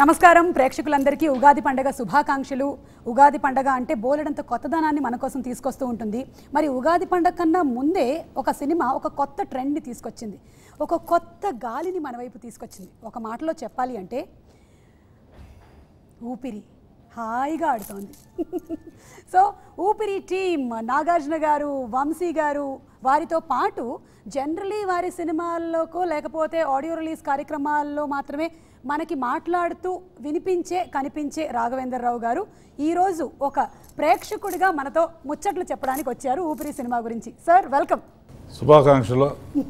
నమస్కారం ప్రేక్షకులందరికీ ఉగాది పండుగ శుభాకాంక్షలు. ఉగాది పండుగ అంటే బోలెడంత కొత్తదనాన్ని మన కోసం తీసుకొస్తూ ఉంటుంది. మరి ఉగాది పండుగ కన్నా ముందే ఒక సినిమా ఒక కొత్త ట్రెండ్ని తీసుకొచ్చింది, ఒక కొత్త గాలిని మన వైపు తీసుకొచ్చింది. ఒక మాటలో చెప్పాలి అంటే ఊపిరి హాయిగా ఆడుతోంది. సో ఊపిరి టీమ్ నాగార్జున గారు, వంశీ గారు, వారితో పాటు జనరలీ వారి సినిమాల్లోకో లేకపోతే ఆడియో రిలీజ్ కార్యక్రమాల్లో మాత్రమే మనకి మాట్లాడుతూ వినిపించే కనిపించే రాఘవేంద్రరావు గారు ఈరోజు ఒక ప్రేక్షకుడిగా మనతో ముచ్చట్లు చెప్పడానికి వచ్చారు ఊపిరి సినిమా గురించి. Sir welcome. శుభాకాంక్షలు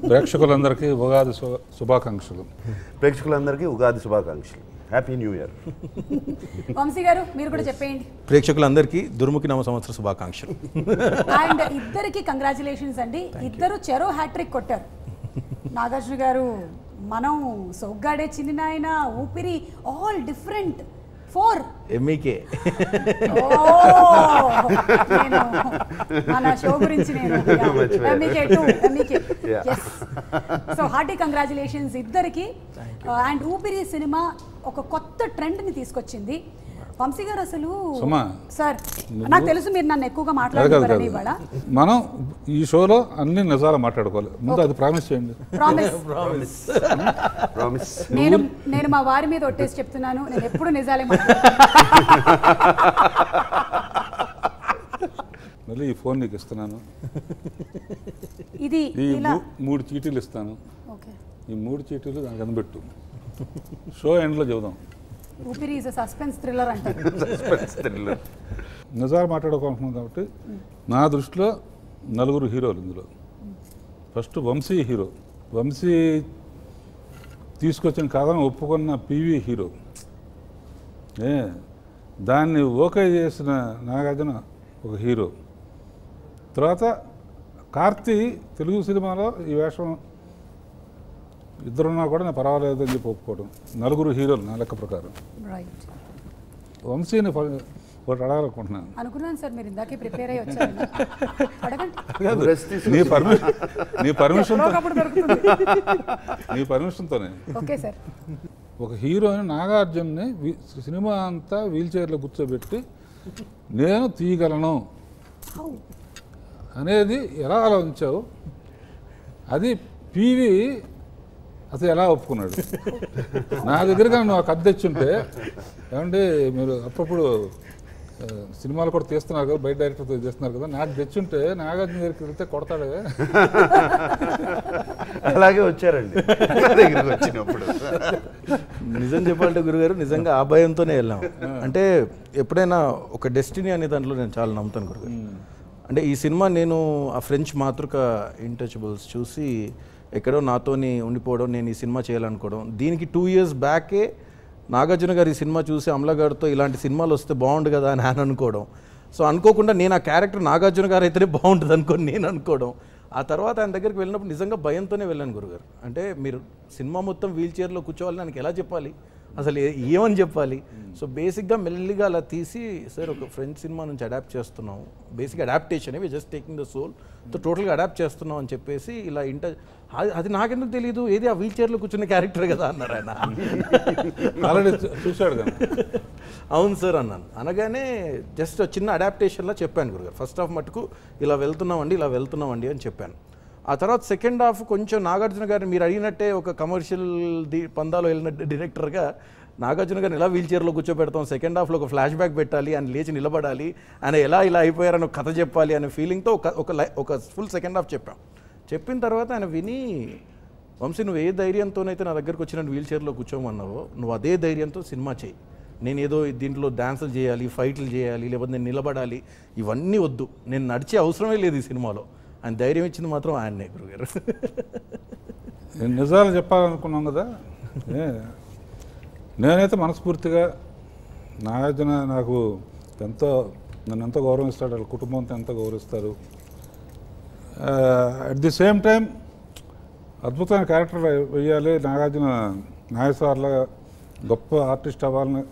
ప్రేక్షకులందరికీ ఉగాది శుభాకాంక్షలు. ప్రేక్షకులందరికీ ఉగాది శుభాకాంక్షలు. Happy new year. వంశీ గారు మీరు కూడా చెప్పేయండి. ప్రేక్షకులందరికీ దుర్ముఖి నవ సంవత్సర శుభాకాంక్షలు. అండ్ ఇద్దరికి కంగ్రాచులేషన్స్ అండి. ఇద్దరు చెరో హ్యాట్రిక్ కొట్టారు. నాగార్జున గారు మనం సోగ్గాడే చిన్న నాయన, ఊపిరి ఆల్ డిఫరెంట్ 4 ఎంఈకే. మన షో గురించి నేను MEK 2 MEK. So hearty congratulations ఇద్దరికి. అండ్ ఊపిరి సినిమా ఒక కొత్త ట్రెండ్ని తీసుకొచ్చింది. వంశీ గారు అసలు సార్ నాకు తెలుసు మీరు నన్ను ఎక్కువగా మాట్లాడుతున్నారని. ఇవాళ మనం ఈ షోలో అన్ని నిజాలు మాట్లాడుకోవాలి. ముందు అది ప్రామిస్ చేయండి. ప్రామిస్. నేను మా వారి మీద ఒట్టేసి చెప్తున్నాను, నేను ఎప్పుడు నిజాలే మళ్ళీ ఈ ఫోన్ నీకు ఇస్తున్నాను. ఇది ఈ 3 చీటీలు ఇస్తాను. ఈ 3 చీటీలు దానికి అందబెట్టు. షో ఎండ్లో చెబుదాం. ఊపిరి ఈజ్ సస్పెన్స్ థ్రిల్లర్ అంటారు. నిజాలు మాట్లాడుకుంటున్నాం కాబట్టి నా దృష్టిలో 4 హీరోలు ఇందులో. First Vamsi hero. వంశీ తీసుకొచ్చిన కథను ఒప్పుకున్న పివి హీరో. దాన్ని ఓకే చేసిన నాగార్జున ఒక హీరో. తర్వాత కార్తీ తెలుగు సినిమాలో ఈ వేషం ఇద్దరున్నా కూడా నేను పర్వాలేదు అని చెప్పి ఒప్పుకోవడం. 4 హీరోలు నా లెక్క ప్రకారం. వంశీని ఒకటి అడగాలనుకుంటున్నాను. అనుకున్నాను సార్, మీరు ఇందాకే ప్రిపేర్ అయ్యి వచ్చారు. నీ పర్మిషన్తోనే. Okay sir. ఒక హీరోని నాగార్జున్ని సినిమా అంతా వీల్ చైర్లో కూర్చోబెట్టి నేను తీయగలను అనేది ఎలా ఆలోచించావు? అది పివి అసలు ఎలా ఒప్పుకున్నాడు? నా దగ్గరగా నువ్వు ఆ కథ తెచ్చుంటే, ఏమంటే మీరు అప్పుడప్పుడు సినిమాలు కూడా తీస్తున్నారు కదా, బయట డైరెక్టర్తో చేస్తున్నారు కదా, నాకు తెచ్చుంటే నాగార్జున దగ్గరికి వెళ్తే కొడతాడే. అలాగే వచ్చారండి దగ్గరికి వచ్చినప్పుడు. నిజం చెప్పాలంటే గురుగారు, నిజంగా ఆ భయంతోనే వెళ్ళాం. అంటే ఎప్పుడైనా ఒక డెస్టినీ అనే దాంట్లో నేను చాలా నమ్ముతాను గురుగారు. అంటే ఈ సినిమా నేను ఆ ఫ్రెంచ్ మాతృక ఇంటచబుల్స్ చూసి ఎక్కడో నాతోని ఉండిపోవడం, నేను ఈ సినిమా చేయాలనుకోవడం. దీనికి 2 years బ్యాకే నాగార్జున గారు ఈ సినిమా చూసి అమలా గారితో ఇలాంటి సినిమాలు వస్తే బాగుండు కదా అని ఆయన అనుకోవడం. సో అనుకోకుండా నేను ఆ క్యారెక్టర్ నాగార్జున గారు అయితేనే బాగుంటుంది అనుకోని నేను అనుకోవడం. ఆ తర్వాత ఆయన దగ్గరికి వెళ్ళినప్పుడు నిజంగా భయంతోనే వెళ్ళాను గురుగారు. అంటే మీరు సినిమా మొత్తం వీల్ చైర్లో కూర్చోవాలని నాకు ఎలా చెప్పాలి, అసలు ఏమని చెప్పాలి? సో బేసిక్గా మెల్లిగా అలా తీసి, సార్ ఒక ఫ్రెంచ్ సినిమా నుంచి అడాప్ట్ చేస్తున్నాం, basic adaptation, we just taking the soul, so టోటల్గా అడాప్ట్ చేస్తున్నాం అని చెప్పేసి ఇలా అది నాకెందుకు తెలియదు, ఏది ఆ వీల్ చైర్లో కూర్చున్న క్యారెక్టర్ కదా అన్నారు ఆయన. ఆల్రెడీ చూశాడు కదా. అవును సార్ అన్నాను. అనగానే జస్ట్ చిన్న అడాప్టేషన్లా చెప్పాను గురుగారు. ఫస్ట్ హాఫ్ మటుకు ఇలా వెళ్తున్నామండి అని చెప్పాను. ఆ తర్వాత సెకండ్ హాఫ్ కొంచెం నాగార్జున గారిని మీరు అడిగినట్టే ఒక కమర్షియల్ పందాలో వెళ్ళిన డైరెక్టర్గా నాగార్జున గారిని ఎలా వీల్ చైర్లో కూర్చోబెడతాం, సెకండ్ హాఫ్లో ఒక ఫ్లాష్ బ్యాక్ పెట్టాలి, ఆయన లేచి నిలబడాలి, ఆయన ఇలా అయిపోయారని ఒక కథ చెప్పాలి అనే ఫీలింగ్తో ఒక ఫుల్ సెకండ్ హాఫ్ చెప్పిన తర్వాత ఆయన విని, వంశీ నువ్వు ఏ ధైర్యంతోనైతే నా దగ్గరకు వచ్చిన వీల్ చైర్లో కూర్చోమన్నావో నువ్వు అదే ధైర్యంతో సినిమా చేయి. నేను ఏదో దీంట్లో డాన్సులు చేయాలి, ఫైట్లు చేయాలి, లేకపోతే నేను నిలబడాలి, ఇవన్నీ వద్దు, నేను నడిచే అవసరమే లేదు ఈ సినిమాలో. ఆయన ధైర్యం ఇచ్చింది మాత్రం ఆయన్నే గురుగారు. నేను నిజాలు చెప్పాలనుకున్నాం కదా. నేనైతే మనస్ఫూర్తిగా నాగార్జున నన్ను ఎంతో గౌరవిస్తాడు, వాళ్ళ కుటుంబంతో ఎంతో గౌరవిస్తారు. అట్ ది సేమ్ టైం అద్భుతమైన క్యారెక్టర్ వేయాలి, నాగార్జున నాగేశ్వర్లాగా గొప్ప ఆర్టిస్ట్ అవ్వాలని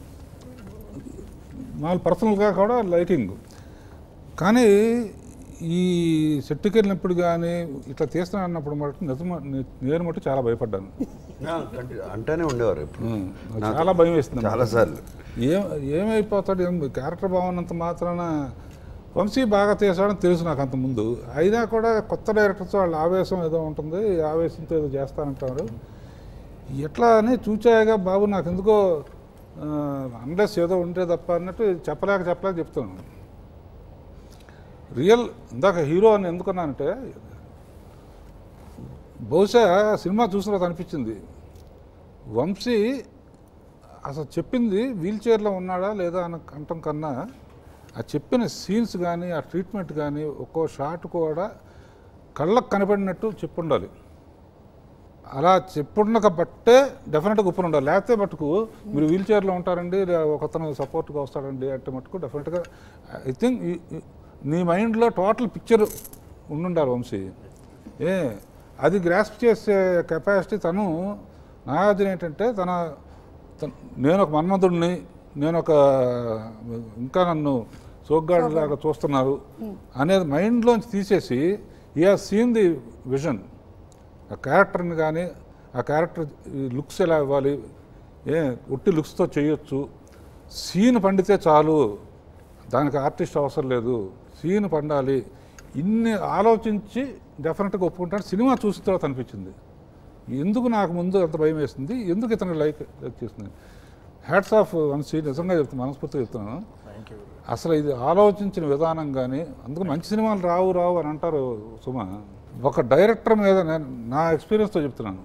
నాకు పర్సనల్గా కూడా లైకింగ్. కానీ ఈ సెట్కి వెళ్ళినప్పుడు కానీ ఇట్లా తీస్తున్నా అన్నప్పుడు మటు నేను మటు చాలా భయపడ్డాను. అంటేనే ఉండేవారు ఎప్పుడు. నాకు చాలా భయం వేస్తుంది చాలాసార్లు. ఏమైపోతాడు, క్యారెక్టర్ బాగున్నంత మాత్రాన వంశీ బాగా తీసాడని తెలుసు నాకు అంత ముందు. అయినా కూడా కొత్త డైరెక్టర్స్ వాళ్ళ ఆవేశం ఏదో ఉంటుంది, ఈ ఆవేశంతో ఏదో చేస్తానంటారు. ఎట్లా అని చూచాయగా బాబు నాకు ఎందుకో అన్లెస్ ఏదో ఉంటే తప్ప అన్నట్టు చెప్పలేక చెప్తున్నాను. రియల్ ఇందాక హీరో అని ఎందుకన్నానంటే బహుశా సినిమా చూసిన తర్వాత అనిపించింది వంశీ అసలు చెప్పింది వీల్ చైర్లో ఉన్నాడా లేదా అని అంటం కన్నా ఆ చెప్పిన సీన్స్ కానీ ఆ ట్రీట్మెంట్ కానీ ఒక్కో షాట్ కూడా కళ్ళకు కనపడినట్టు చెప్పుండాలి. అలా చెప్పుండక బట్టే డెఫినెట్గా ఉప్పుని ఉండాలి. లేకపోతే మటుకు మీరు వీల్ చైర్లో ఉంటారండి, ఒకతను సపోర్ట్గా వస్తాడండి అంటే మటుకు డెఫినెట్గా ఐ థింక్ నీ మైండ్లో టోటల్ పిక్చర్ ఉండుండాలి వంశీ. అది గ్రాస్ప్ చేసే కెపాసిటీ తను నాగార్జున ఏంటంటే నేను ఒక మన్మధుడిని, నేను ఒక ఇంకా నన్ను సోగ్గాడు లాగా చూస్తున్నారు అనేది మైండ్లోంచి తీసేసి ఈ హాజ్ సీన్ ది విజన్. ఆ క్యారెక్టర్ని కానీ ఆ క్యారెక్టర్ లుక్స్ ఎలా ఇవ్వాలి, ఒట్టి లుక్స్తో చేయొచ్చు, సీన్ పండితే చాలు, దానికి ఆర్టిస్ట్ అవసరం లేదు, సీన్ పండాలి, ఇన్ని ఆలోచించి డెఫినెట్గా ఒప్పుకుంటాడు. సినిమా చూసిన తర్వాత అనిపించింది ఎందుకు నాకు ముందు అంత భయం వేస్తుంది, ఎందుకు ఇతను లైక్ చేస్తుంది. హ్యాట్స్ ఆఫ్ వంశీ, నిజంగా చెప్తున్నాను, మనస్ఫూర్తిగా చెప్తున్నాను. అసలు ఇది ఆలోచించిన విధానం కానీ, అందుకు మంచి సినిమాలు రావు అని అంటారు సుమ. ఒక డైరెక్టర్ మీద నేను నా ఎక్స్పీరియన్స్తో చెప్తున్నాను,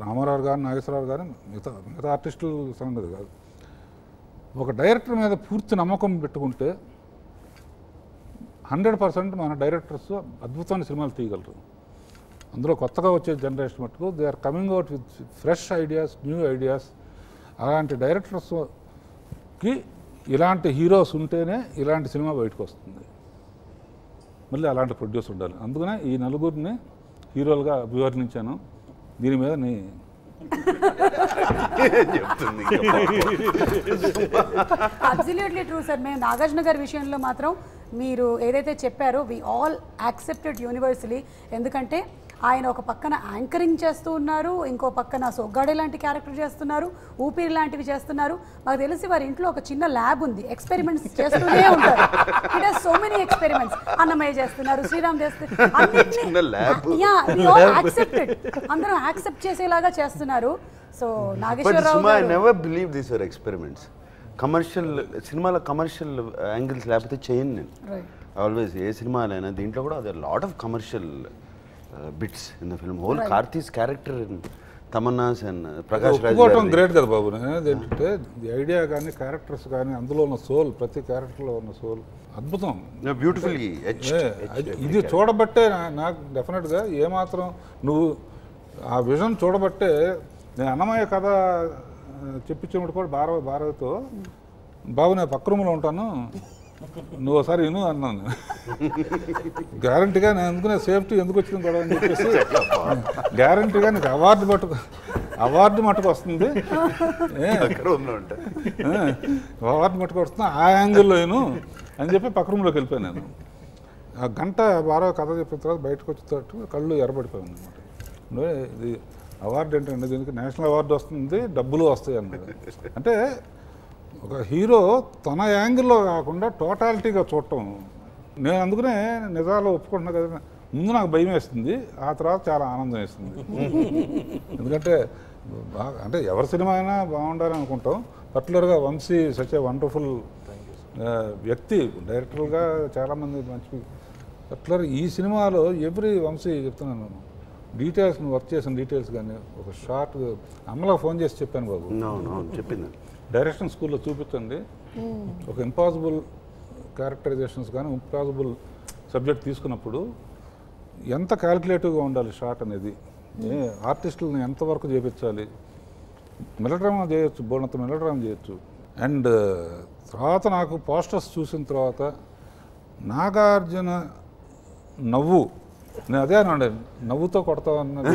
రామారావు గారు, నాగేశ్వరరావు గారు, మిగతా ఆర్టిస్టులు సంగతి కాదు, ఒక డైరెక్టర్ మీద పూర్తి నమ్మకం పెట్టుకుంటే 100% మన డైరెక్టర్స్ అద్భుతమైన సినిమాలు తీయగలరు. అందులో కొత్తగా వచ్చే జనరేషన్ మటుకు they are coming out with fresh ideas, new ideas. అలాంటి డైరెక్టర్స్కి ఇలాంటి హీరోస్ ఉంటేనే ఇలాంటి సినిమా బయటకు వస్తుంది. మళ్ళీ అలాంటి ప్రొడ్యూస్ ఉండాలి. అందుకనే ఈ నలుగురిని హీరోలుగా అభివర్ణించాను. దీని మీద అబ్సల్యూట్లీ ట్రూ సార్. మేము నాగార్జున గారి విషయంలో మాత్రం మీరు ఏదైతే చెప్పారో వి ఆల్ యాక్సెప్టెడ్ యూనివర్సలీ. ఎందుకంటే ఆయన ఒక పక్కన యాంకరింగ్ చేస్తూ ఉన్నారు, ఇంకో పక్కన సొగ్గాడే లాంటి క్యారెక్టర్ చేస్తున్నారు, ఊపిరి లాంటివి చేస్తున్నారు. మాకు తెలిసి వారి ఇంట్లో ఒక చిన్న ల్యాబ్ ఉంది, ఎక్స్పెరిమెంట్స్ చేస్తూనే ఉంటారు. It has so many experiments. Annamayya చేస్తున్నారు, శ్రీరామ్ చేస్తున్నారు, అందరూ యాక్సెప్ట్ చేసేలాగా చేస్తున్నారు. సో నాగేశ్వరరావు కమర్షియల్ సినిమాలో కమర్షియల్ యాంగిల్స్ లేకపోతే చేయను నేను. ఆల్వేస్ ఏ సినిమాలైనా దీంట్లో కూడా అదే lot of commercial bits in the film. Whole Karthi's character Tamannaah's and Prakash Raj great కదా బాబు. ఏంటంటే ఐడియా కానీ క్యారెక్టర్స్ కానీ అందులో ఉన్న సోల్, ప్రతి క్యారెక్టర్లో ఉన్న సోల్ అద్భుతం, బ్యూటిఫుల్. ఇది చూడబట్టే నాకు డెఫినెట్గా ఏమాత్రం నువ్వు ఆ విజన్ చూడబట్టే నేను అన్నమయ్య కథ చెప్పించినప్పుడు కూడా భారతితో బాబు నేను పక్క రూమ్లో ఉంటాను, నువ్వు ఒకసారి విను అన్నాను. గ్యారంటీగా నేను అనుకునే సేఫ్టీ ఎందుకు వచ్చింది కూడా అని చెప్పేసి గ్యారంటీగా నీకు అవార్డు మట్టుకు వస్తుంది, అవార్డు మట్టుకు వస్తుంది, ఆ యాంగిల్లో విను అని చెప్పి పక్క రూమ్లోకి వెళ్ళిపోయాను నేను. ఆ గంట కథ చెప్పిన తర్వాత బయటకు వచ్చిన కళ్ళు ఎర్రబడిపోయాను అనమాట. ఇది అవార్డు ఏంటంటే దీనికి నేషనల్ అవార్డు వస్తుంది, డబ్బులు వస్తాయి అన్నది. అంటే ఒక హీరో తన యాంగిల్లో కాకుండా టోటాలిటీగా చూడటం. నేను అందుకనే నిజాలు ఒప్పుకుంటున్నా కదా, ముందు నాకు భయం వేస్తుంది, ఆ తర్వాత చాలా ఆనందం వేస్తుంది. ఎందుకంటే అంటే ఎవరి సినిమా అయినా బాగుండాలని అనుకుంటాం. పర్టికులర్గా వంశీ సచ్ ఏ వండర్ఫుల్ వ్యక్తి, డైరెక్టర్గా చాలామంది మంచి. పర్టికులర్ ఈ సినిమాలో ఎవ్రీ వంశీ చెప్తున్నాను, డీటెయిల్స్ వర్క్ చేసిన డీటెయిల్స్ కానీ ఒక షార్ట్ అమ్మలో ఫోన్ చేసి చెప్పాను బాబు, చెప్పింది డైరెక్షన్ స్కూల్లో చూపించండి, ఒక ఇంపాసిబుల్ క్యారెక్టరైజేషన్స్ కానీ ఇంపాసిబుల్ సబ్జెక్ట్ తీసుకున్నప్పుడు ఎంత క్యాల్కులేటివ్గా ఉండాలి షార్ట్ అనేది, ఆర్టిస్టులను ఎంతవరకు చేయించాలి, మెలోడ్రామా చేయొచ్చు, బోనంత మెలోడ్రామా చేయొచ్చు. అండ్ తర్వాత నాకు పోస్టర్స్ చూసిన తర్వాత నాగార్జున నవ్వు, నేను అదే అన్నాడు, నవ్వుతో కొడతావు అన్నది.